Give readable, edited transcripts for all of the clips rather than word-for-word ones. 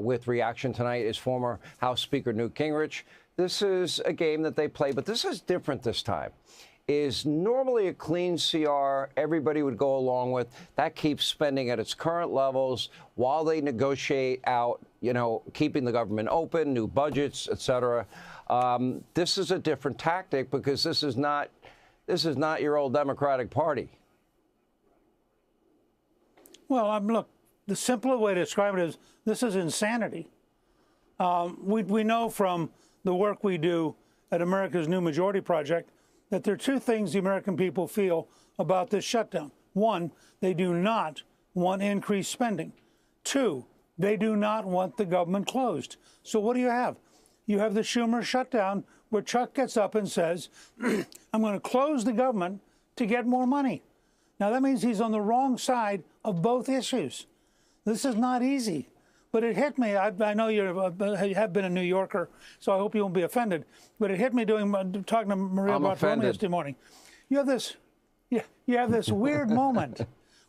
With reaction tonight is former House Speaker Newt Gingrich. This is a game that they play, but this is different this time. Is normally a clean CR everybody would go along with. That keeps spending at its current levels while they negotiate out, keeping the government open, new budgets, et cetera. This is a different tactic because this is not your old Democratic Party. Well, look, the simpler way to describe it is this is insanity. We know from the work we do at America's New Majority Project that there are two things the American people feel about this shutdown. One, they do not want increased spending. Two, they do not want the government closed. So what do you have? You have the Schumer shutdown where Chuck gets up and says, I'm going to close the government to get more money. Now, that means he's on the wrong side of both issues. This is not easy. But it hit me. I know you have been a New Yorker, so I hope you won't be offended. But it hit me talking to Maria Bartiromo yesterday morning. You have this weird moment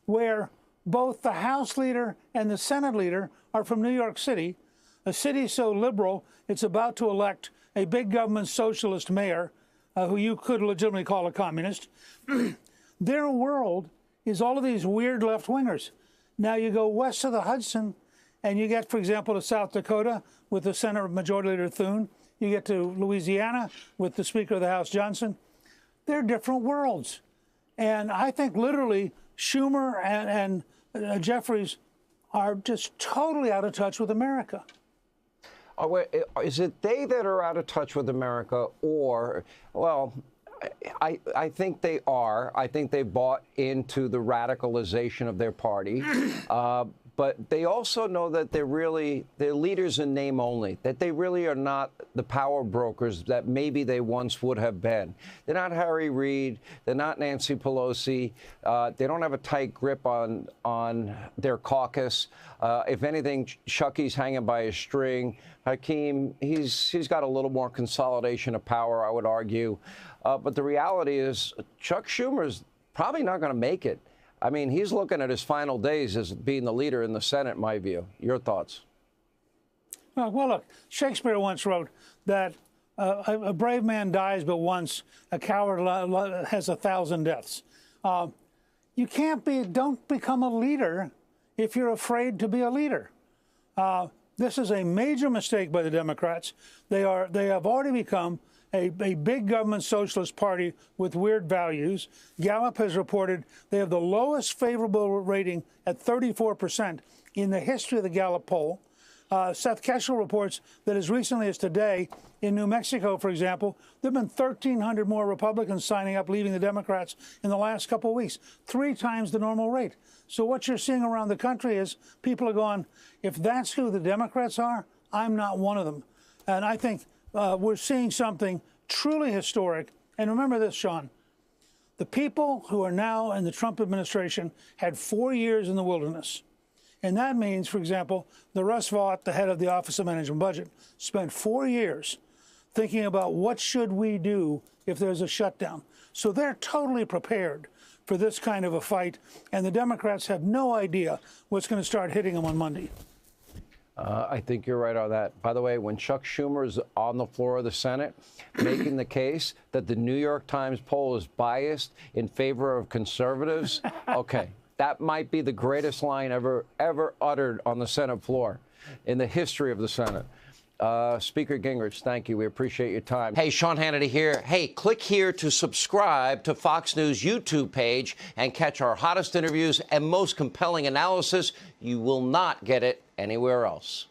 where both the House leader and the Senate leader are from New York City, a city so liberal it's about to elect a big government socialist mayor, who you could legitimately call a communist. Their world is all of these weird left-wingers. Now you go west of the Hudson, and you get, for example, to South Dakota with the Senate Majority Leader Thune. You get to Louisiana with the Speaker of the House, Johnson. They're different worlds. And I think literally Schumer and Jeffries are just totally out of touch with America. Is it they that are out of touch with America or, well, I think they are. I think they bought into the radicalization of their party. But they also know that they're leaders in name only, that they really are not the power brokers that maybe they once would have been. They're not Harry Reid. They're not Nancy Pelosi. They don't have a tight grip on their caucus. If anything, Chucky's hanging by a string. Hakeem, he's got a little more consolidation of power, I would argue. But the reality is Chuck Schumer's probably not going to make it. I mean, he's looking at his final days as being the leader in the Senate, in my view. Your thoughts? Well, look, Shakespeare once wrote that a brave man dies but once, a coward has 1,000 deaths. Don't become a leader if you're afraid to be a leader. This is a major mistake by the Democrats. They have already become a big government socialist party with weird values. Gallup has reported they have the lowest favorable rating at 34% in the history of the Gallup poll. Seth Keshel reports that as recently as today, in New Mexico, for example, there have been 1,300 more Republicans signing up, leaving the Democrats in the last couple of weeks, 3 times the normal rate. So what you're seeing around the country is people are going, if that's who the Democrats are, I'm not one of them. And I think we're seeing something truly historic. And remember this, Sean, the people who are now in the Trump administration had 4 years in the wilderness. And that means, for example, the Russ Vought, the head of the Office of Management Budget, spent 4 years thinking about what should we do if there's a shutdown. So they're totally prepared for this kind of a fight. And the Democrats have no idea what's going to start hitting them on Monday. I think you're right on that. By the way, when Chuck Schumer is on the floor of the Senate making the case that the New York Times poll is biased in favor of conservatives, okay, that might be the greatest line ever uttered on the Senate floor in the history of the Senate. Speaker Gingrich, thank you. We appreciate your time. Hey, Sean Hannity here. Hey, click here to subscribe to Fox News YouTube page and catch our hottest interviews and most compelling analysis. You will not get it anywhere else.